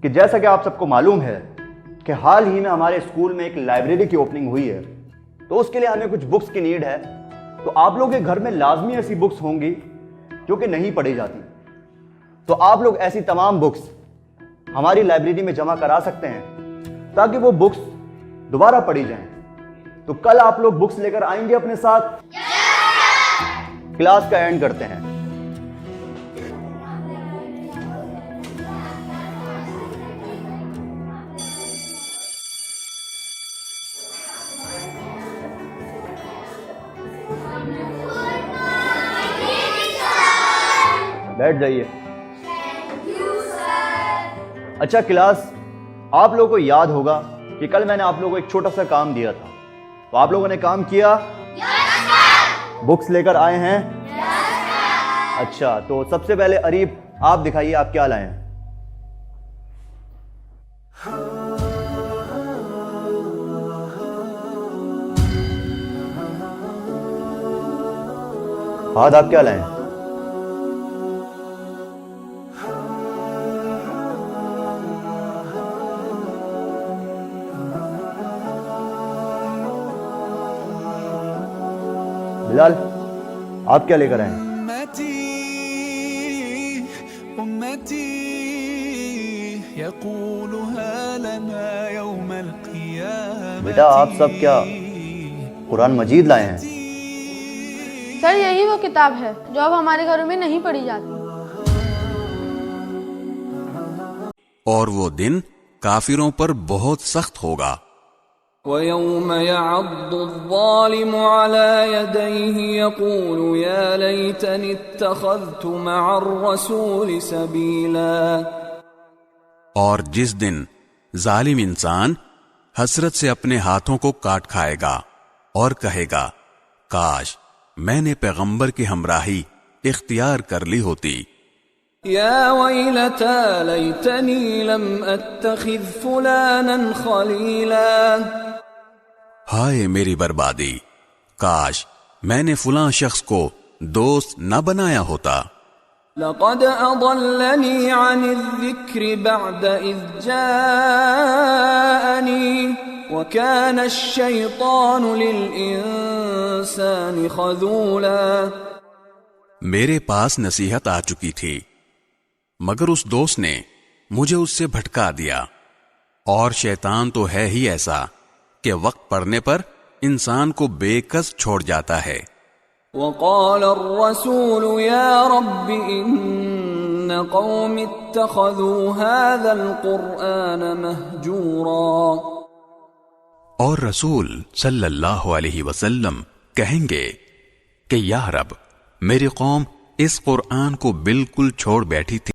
کہ جیسا کہ آپ سب کو معلوم ہے کہ حال ہی میں ہمارے اسکول میں ایک لائبریری کی اوپننگ ہوئی ہے، تو اس کے لیے ہمیں کچھ بکس کی نیڈ ہے. تو آپ لوگوں کے گھر میں لازمی ایسی بکس ہوں گی جو کہ نہیں پڑھی جاتی. تو آپ لوگ ایسی تمام بکس ہماری لائبریری میں جمع کرا سکتے ہیں تاکہ وہ بکس دوبارہ پڑھی جائیں. تو کل آپ لوگ بکس لے کر آئیں گے اپنے ساتھ؟ کلاس کا اینڈ کرتے ہیں. بیٹھ جائیے. اچھا کلاس، آپ لوگوں کو یاد ہوگا کہ کل میں نے آپ لوگوں کو ایک چھوٹا سا کام دیا تھا. تو آپ لوگوں نے کام کیا؟ بکس لے کر آئے ہیں؟ اچھا، تو سب سے پہلے اریب آپ دکھائیے آپ کیا لائے ہیں. ہاتھ آپ کیا لائے ہیں؟ بلال آپ کیا لے کر آئے ہیں؟ بیٹا آپ سب کیا قرآن مجید لائے ہیں؟ سر یہی وہ کتاب ہے جو اب ہمارے گھروں میں نہیں پڑھی جاتی. اور وہ دن کافروں پر بہت سخت ہوگا. وَيَوْمَ يَعَضُّ الظَّالِمُ عَلَى يَدَيْهِ يَقُولُ يَا لَيْتَنِي اتَّخَذْتُ مَعَ الرَّسُولِ سَبِيلًا. اور جس دن ظالم انسان حسرت سے اپنے ہاتھوں کو کاٹ کھائے گا اور کہے گا کاش میں نے پیغمبر کی ہمراہی اختیار کر لی ہوتی. یا ویلتا لیتنی لم اتخذ فلانا خلیلا. ہائے میری بربادی، کاش میں نے فلاں شخص کو دوست نہ بنایا ہوتا. لقد اضلنی عن الذکر بعد اذ جاءنی وکان الشیطان للانسان خذولا. میرے پاس نصیحت آ چکی تھی مگر اس دوست نے مجھے اس سے بھٹکا دیا، اور شیطان تو ہے ہی ایسا کہ وقت پڑنے پر انسان کو بے کس چھوڑ جاتا ہے. وقال الرسول یا رب ان قوم اتخذوا هذا القرآن مہجورا. اور رسول صلی اللہ علیہ وسلم کہیں گے کہ یا رب میری قوم اس قرآن کو بالکل چھوڑ بیٹھی تھی.